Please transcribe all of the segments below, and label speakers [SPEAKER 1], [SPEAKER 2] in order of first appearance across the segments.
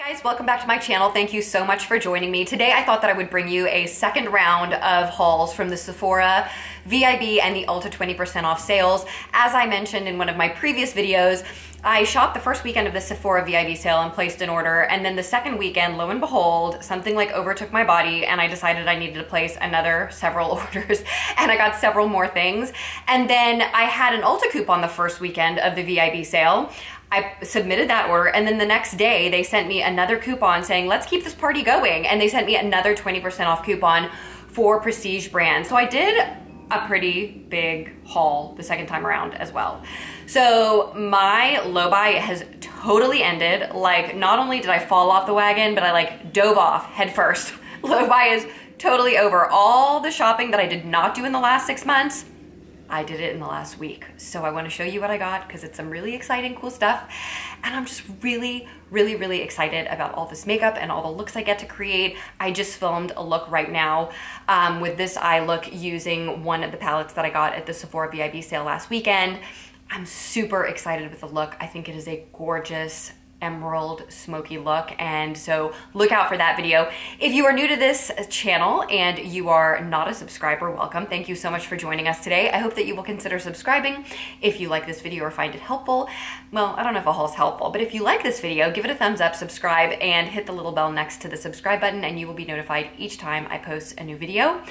[SPEAKER 1] Guys, welcome back to my channel. Thank you so much for joining me. Today I thought that I would bring you a second round of hauls from the Sephora, VIB, and the Ulta 20% off sales. As I mentioned in one of my previous videos, I shopped the first weekend of the Sephora VIB sale and placed an order, and then the second weekend, lo and behold, something like overtook my body and I decided I needed to place another several orders, and I got several more things. And then I had an Ulta coupon the first weekend of the VIB sale. I submitted that order, and then the next day they sent me another coupon saying, let's keep this party going. And they sent me another 20% off coupon for prestige brands. So I did a pretty big haul the second time around as well. So my low buy has totally ended. Like, not only did I fall off the wagon, but I like dove off head first. Low buy is totally over. All the shopping that I did not do in the last 6 months, I did it in the last week. So I want to show you what I got because it's some really exciting, cool stuff. And I'm just really excited about all this makeup and all the looks I get to create. I just filmed a look right now with this eye look using one of the palettes that I got at the Sephora VIB sale last weekend. I'm super excited with the look. I think it is a gorgeous emerald smoky look, and so look out for that video. If you are new to this channel and you are not a subscriber, welcome. Thank you so much for joining us today. I hope that you will consider subscribing if you like this video or find it helpful. Well, I don't know if a haul is helpful, but if you like this video, give it a thumbs up, subscribe, and hit the little bell next to the subscribe button, and you will be notified each time I post a new video.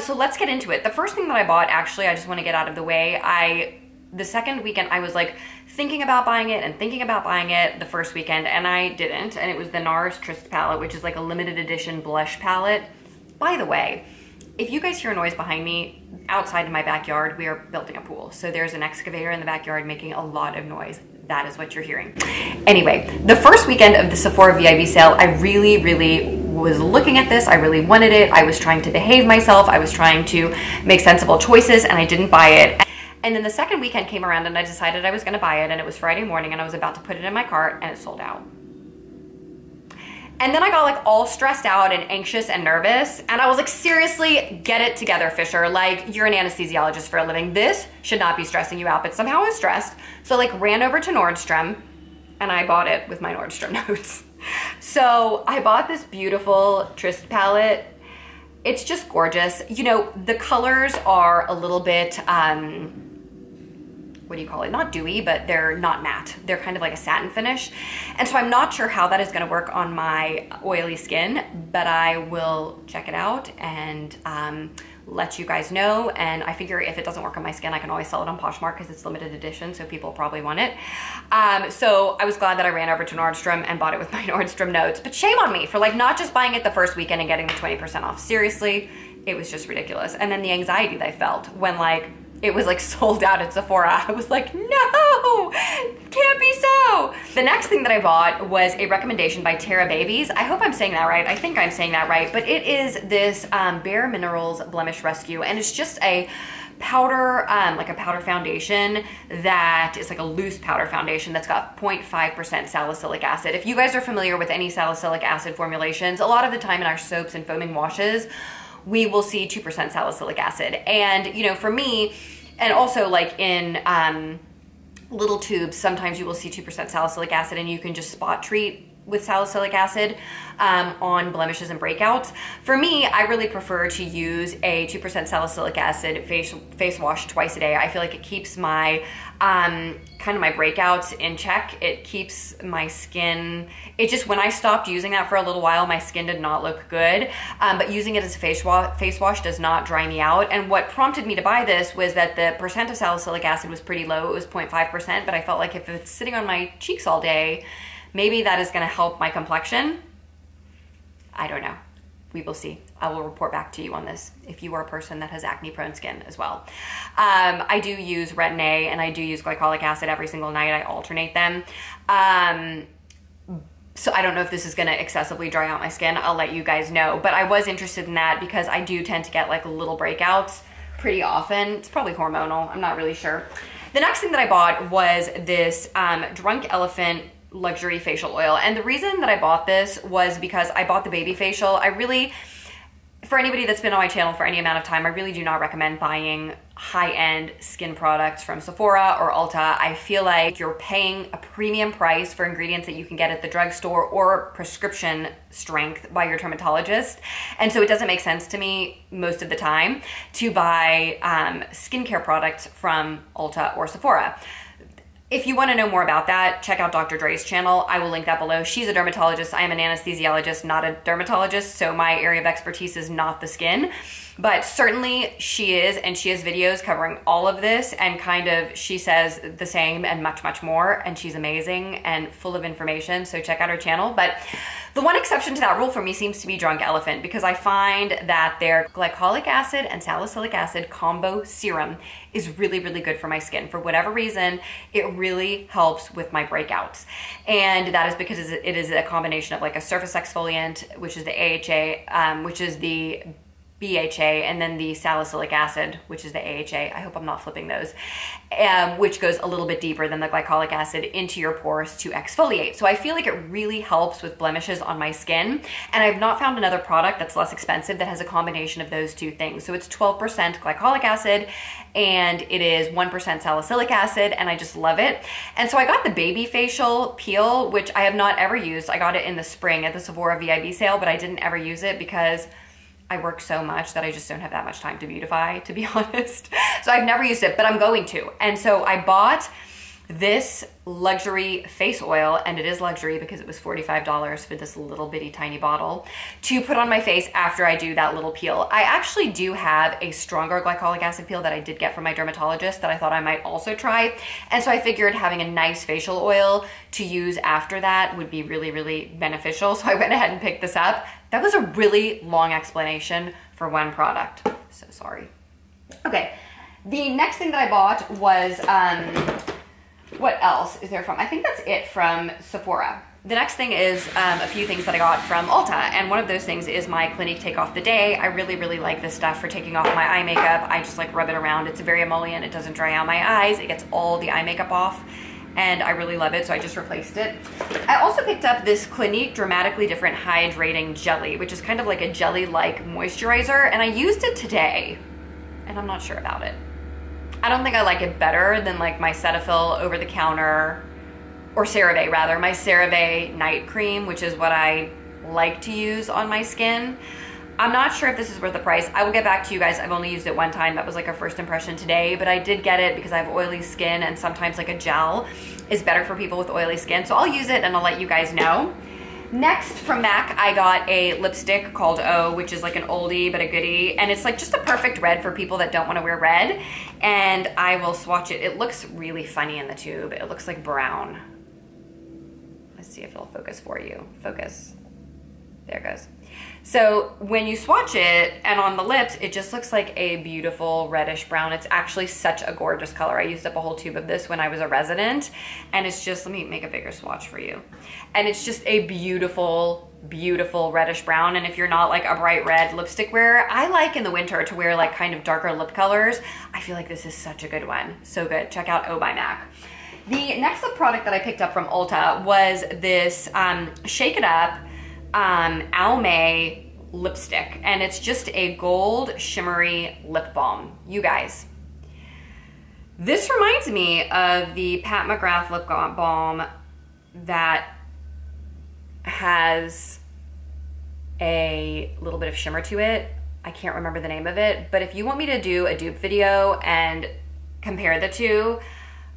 [SPEAKER 1] So let's get into it. The first thing that I bought, actually, I just want to get out of the way. The second weekend, I was like thinking about buying it and thinking about buying it the first weekend, and I didn't. And it was the NARS Trista palette, which is like a limited edition blush palette. By the way, if you guys hear a noise behind me, outside in my backyard, we are building a pool. So there's an excavator in the backyard making a lot of noise. That is what you're hearing. Anyway, the first weekend of the Sephora VIB sale, I really was looking at this. I really wanted it. I was trying to behave myself. I was trying to make sensible choices, and I didn't buy it. And then the second weekend came around and I decided I was gonna buy it, and it was Friday morning and I was about to put it in my cart and it sold out. And then I got like all stressed out and anxious and nervous, and I was like, seriously, get it together, Fisher. Like, you're an anesthesiologist for a living. This should not be stressing you out, but somehow I was stressed. So like ran over to Nordstrom and I bought it with my Nordstrom notes. So I bought this beautiful Trista palette. It's just gorgeous. You know, the colors are a little bit, what do you call it? Not dewy, but they're not matte. They're kind of like a satin finish. And so I'm not sure how that is gonna work on my oily skin, but I will check it out and let you guys know. And I figure if it doesn't work on my skin, I can always sell it on Poshmark because it's limited edition, so people probably want it. So I was glad that I ran over to Nordstrom and bought it with my Nordstrom notes. But shame on me for like not just buying it the first weekend and getting the 20% off. Seriously, it was just ridiculous. And then the anxiety that I felt when like it was like sold out at Sephora. I was like, no, can't be so. The next thing that I bought was a recommendation by Terra Babies. I hope I'm saying that right. I think I'm saying that right. But it is this Bare Minerals Blemish Rescue. And it's just a powder, like a powder foundation that is like a loose powder foundation that's got 0.5% salicylic acid. If you guys are familiar with any salicylic acid formulations, a lot of the time in our soaps and foaming washes, we will see 2% salicylic acid. And, you know, for me, and also like in little tubes, sometimes you will see 2% salicylic acid and you can just spot treat with salicylic acid on blemishes and breakouts. For me, I really prefer to use a 2% salicylic acid face wash twice a day. I feel like it keeps my kind of my breakouts in check. It keeps my skin, it just, when I stopped using that for a little while, my skin did not look good. But using it as a face wash does not dry me out. And what prompted me to buy this was that the percent of salicylic acid was pretty low. It was 0.5%, but I felt like if it's sitting on my cheeks all day, maybe that is gonna help my complexion. I don't know. We will see. I will report back to you on this if you are a person that has acne prone skin as well. I do use Retin A and I do use glycolic acid every single night. I alternate them. So I don't know if this is gonna excessively dry out my skin. I'll let you guys know. But I was interested in that because I do tend to get like little breakouts pretty often. It's probably hormonal. I'm not really sure. The next thing that I bought was this Drunk Elephant luxury facial oil. And the reason that I bought this was because I bought the baby facial. For anybody that's been on my channel for any amount of time, I really do not recommend buying high-end skin products from Sephora or Ulta. I feel like you're paying a premium price for ingredients that you can get at the drugstore or prescription strength by your dermatologist. And so it doesn't make sense to me most of the time to buy skincare products from Ulta or Sephora. If you want to know more about that, check out Dr. Dre's channel. I will link that below. She's a dermatologist. I am an anesthesiologist, not a dermatologist, so my area of expertise is not the skin. But certainly she is, and she has videos covering all of this, and kind of she says the same and much, much more, and she's amazing and full of information, so check out her channel. But the one exception to that rule for me seems to be Drunk Elephant, because I find that their glycolic acid and salicylic acid combo serum is really, really good for my skin. For whatever reason, it really helps with my breakouts. And that is because it is a combination of like a surface exfoliant, which is the AHA, which is the BHA, and then the salicylic acid, which is the AHA. I hope I'm not flipping those, which goes a little bit deeper than the glycolic acid into your pores to exfoliate. So I feel like it really helps with blemishes on my skin. And I've not found another product that's less expensive that has a combination of those two things. So it's 12% glycolic acid and it is 1% salicylic acid, and I just love it. And so I got the baby facial peel, which I have not ever used. I got it in the spring at the Sephora VIB sale, but I didn't ever use it because I work so much that I just don't have that much time to beautify, to be honest. So I've never used it, but I'm going to. And so I bought this luxury face oil, and it is luxury because it was $45 for this little bitty tiny bottle, to put on my face after I do that little peel. I actually do have a stronger glycolic acid peel that I did get from my dermatologist that I thought I might also try. And so I figured having a nice facial oil to use after that would be really, really beneficial. So I went ahead and picked this up. That was a really long explanation for one product. So sorry. Okay, the next thing that I bought was, what else is there from? I think that's it from Sephora. The next thing is a few things that I got from Ulta, and one of those things is my Clinique Take Off the Day. I really, really like this stuff for taking off my eye makeup. I just like rub it around. It's very emollient. It doesn't dry out my eyes. It gets all the eye makeup off, and I really love it, so I just replaced it. I also picked up this Clinique Dramatically Different Hydrating Jelly, which is kind of like a jelly-like moisturizer, and I used it today, and I'm not sure about it. I don't think I like it better than like my Cetaphil over-the-counter, or CeraVe rather, my CeraVe night cream, which is what I like to use on my skin. I'm not sure if this is worth the price. I will get back to you guys. I've only used it one time. That was like a first impression today, but I did get it because I have oily skin, and sometimes like a gel is better for people with oily skin. So I'll use it and I'll let you guys know. Next, from MAC, I got a lipstick called O, which is like an oldie but a goodie, and it's like just a perfect red for people that don't want to wear red. And I will swatch it. It looks really funny in the tube. It looks like brown. Let's see if it'll focus for you. Focus. There it goes. So when you swatch it and on the lips, it just looks like a beautiful reddish brown. It's actually such a gorgeous color. I used up a whole tube of this when I was a resident, and it's just, let me make a bigger swatch for you. And it's just a beautiful, beautiful reddish brown. And if you're not like a bright red lipstick wearer, I like in the winter to wear like kind of darker lip colors. I feel like this is such a good one. So good. Check out O by MAC. The next lip product that I picked up from Ulta was this Shake It Up Almay lipstick, and it's just a gold shimmery lip balm. You guys, this reminds me of the Pat McGrath lip balm that has a little bit of shimmer to it. I can't remember the name of it, but if you want me to do a dupe video and compare the two,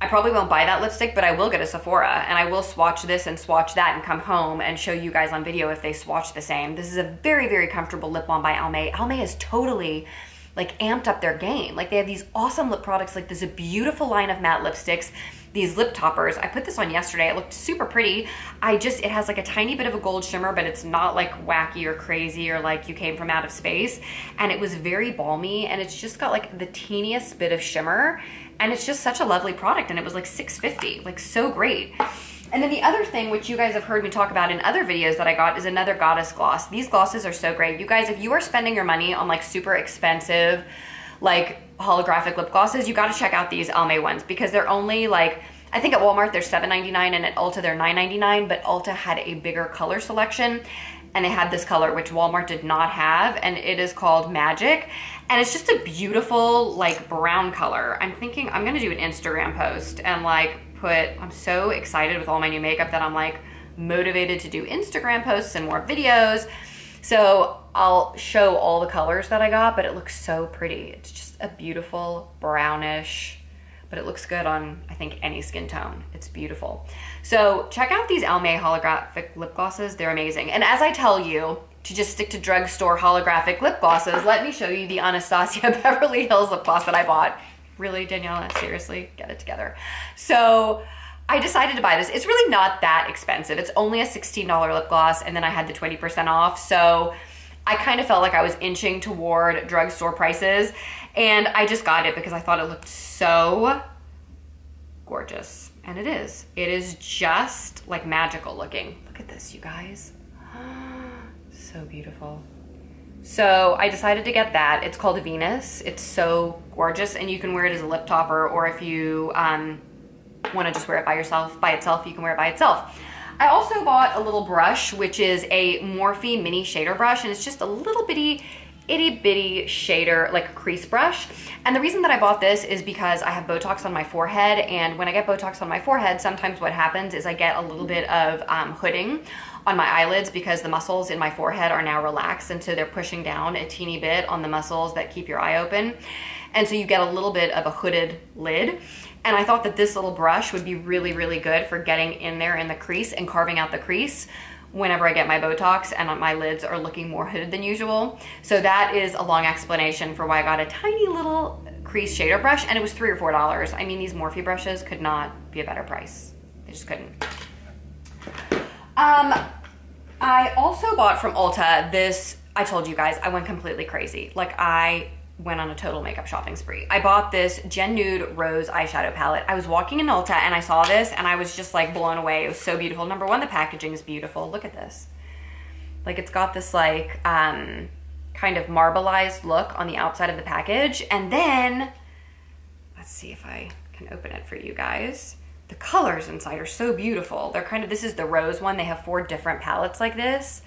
[SPEAKER 1] I probably won't buy that lipstick, but I will go to Sephora and I will swatch this and swatch that and come home and show you guys on video if they swatch the same. This is a very, very comfortable lip balm by Almay. Almay has totally like amped up their game. Like they have these awesome lip products. Like there's a beautiful line of matte lipsticks, these lip toppers. I put this on yesterday. It looked super pretty. It has like a tiny bit of a gold shimmer, but it's not like wacky or crazy or like you came from out of space. And it was very balmy, and it's just got like the teeniest bit of shimmer. And it's just such a lovely product, and it was like $6.50, like so great. And then the other thing, which you guys have heard me talk about in other videos that I got, is another Goddess gloss. These glosses are so great. You guys, if you are spending your money on like super expensive, like holographic lip glosses, you gotta check out these Almay ones because they're only like I think at Walmart they're $7.99 and at Ulta they're $9.99, but Ulta had a bigger color selection and they had this color which Walmart did not have, and it is called Magic. And it's just a beautiful like brown color. I'm thinking I'm gonna do an Instagram post and like I'm so excited with all my new makeup that I'm like motivated to do Instagram posts and more videos. So I'll show all the colors that I got, but it looks so pretty. It's just a beautiful brownish, but it looks good on, I think, any skin tone. It's beautiful. So check out these Almay holographic lip glosses. They're amazing. And as I tell you to just stick to drugstore holographic lip glosses, let me show you the Anastasia Beverly Hills lip gloss that I bought. Really, Daniela? Seriously? Get it together. So I decided to buy this. It's really not that expensive. It's only a $16 lip gloss, and then I had the 20% off. So I kind of felt like I was inching toward drugstore prices, and I just got it because I thought it looked so gorgeous. And it is. It is just like magical looking. Look at this, you guys. So beautiful. So I decided to get that. It's called Venus. It's so gorgeous, and you can wear it as a lip topper, or if you want to just wear it by itself, you can wear it by itself. I also bought a little brush, which is a Morphe mini shader brush, and it's just a little bitty, itty bitty shader, like a crease brush. And the reason that I bought this is because I have Botox on my forehead, and when I get Botox on my forehead, sometimes what happens is I get a little bit of hooding on my eyelids because the muscles in my forehead are now relaxed, and so they're pushing down a teeny bit on the muscles that keep your eye open. And so you get a little bit of a hooded lid. And I thought that this little brush would be really, really good for getting in there in the crease and carving out the crease whenever I get my Botox and my lids are looking more hooded than usual. So that is a long explanation for why I got a tiny little crease shader brush, and it was $3 or $4. I mean, these Morphe brushes could not be a better price. They just couldn't. I also bought from Ulta this, I told you guys, I went completely crazy. Like, I went on a total makeup shopping spree. I bought this Gen Nude Rose eyeshadow palette. I was walking in Ulta and I saw this and I was just like blown away. It was so beautiful. Number one, the packaging is beautiful. Look at this. Like, it's got this like kind of marbleized look on the outside of the package. And then, let's see if I can open it for you guys. The colors inside are so beautiful. They're kind of, this is the rose one. They have 4 different palettes like this,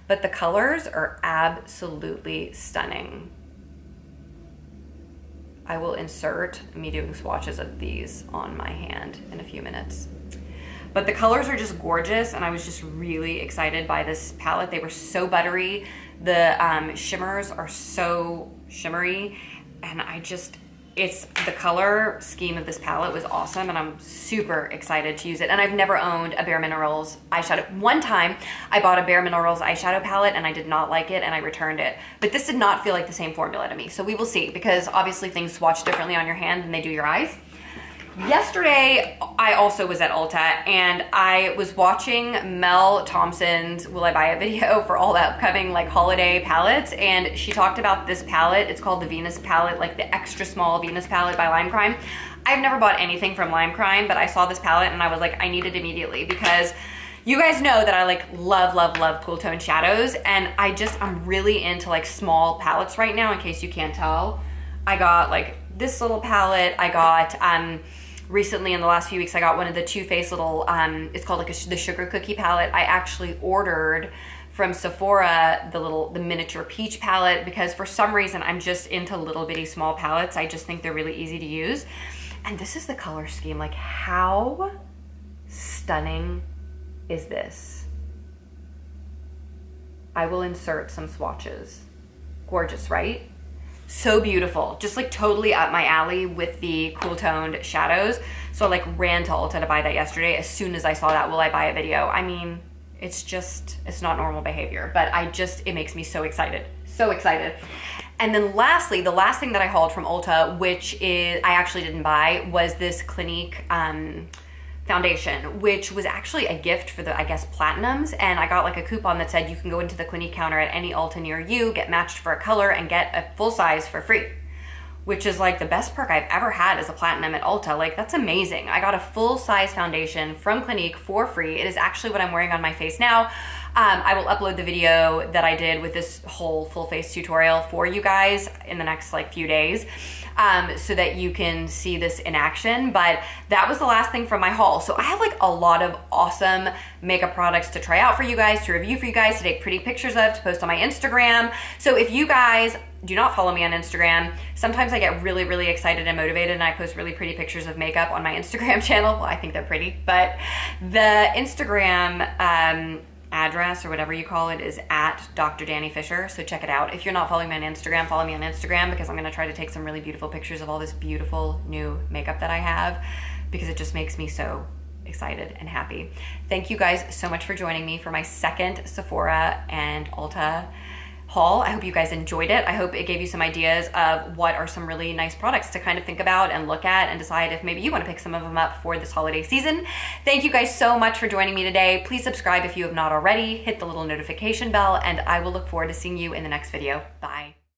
[SPEAKER 1] but the colors are absolutely stunning. I will insert me doing swatches of these on my hand in a few minutes. But the colors are just gorgeous, and I was just really excited by this palette. They were so buttery. The shimmers are so shimmery, and the color scheme of this palette was awesome, and I'm super excited to use it. And I've never owned a Bare Minerals eyeshadow. One time I bought a Bare Minerals eyeshadow palette and I did not like it and I returned it. But this did not feel like the same formula to me. So we will see, because obviously things swatch differently on your hand than they do your eyes. Yesterday, I also was at Ulta and I was watching Mel Thompson's Will I Buy It video for all the upcoming like holiday palettes, and she talked about this palette. It's called the Venus palette, like the extra small Venus palette by Lime Crime. I've never bought anything from Lime Crime, but I saw this palette and I was like, I need it immediately, because you guys know that I like love cool tone shadows, and I'm really into like small palettes right now, in case you can't tell. I got like this little palette. I got recently, in the last few weeks, I got one of the Too Faced little, it's called like the Sugar Cookie palette. I actually ordered from Sephora the miniature peach palette, because for some reason I'm just into little bitty small palettes. I just think they're really easy to use. And this is the color scheme. Like, how stunning is this? I will insert some swatches. Gorgeous, right? So beautiful, just like totally up my alley with the cool toned shadows. So I like ran to Ulta to buy that yesterday as soon as I saw that Will I Buy It video. I mean, it's not normal behavior, but it makes me so excited, so excited. And then lastly, the last thing that I hauled from Ulta, which I actually didn't buy, was this Clinique foundation, which was actually a gift for the, I guess, platinums. And I got like a coupon that said you can go into the Clinique counter at any Ulta near you, get matched for a color, and get a full size for free, which is like the best perk I've ever had as a platinum at Ulta. Like, that's amazing. I got a full size foundation from Clinique for free. It is actually what I'm wearing on my face now. I will upload the video that I did with this whole full face tutorial for you guys in the next like few days, so that you can see this in action. But that was the last thing from my haul. So I have like a lot of awesome makeup products to try out for you guys, to review for you guys, to take pretty pictures of, to post on my Instagram. So if you guys do not follow me on Instagram, sometimes I get really, really excited and motivated and I post really pretty pictures of makeup on my Instagram channel. Well, I think they're pretty, but the Instagram address or whatever you call it is at Dr. Dani Fisher. So check it out. If you're not following me on Instagram, follow me on Instagram, because I'm gonna try to take some really beautiful pictures of all this beautiful new makeup that I have, because it just makes me so excited and happy. Thank you guys so much for joining me for my second Sephora and Ulta haul. I hope you guys enjoyed it. I hope it gave you some ideas of what are some really nice products to kind of think about and look at and decide if maybe you want to pick some of them up for this holiday season. Thank you guys so much for joining me today. Please subscribe if you have not already, hit the little notification bell, and I will look forward to seeing you in the next video. Bye.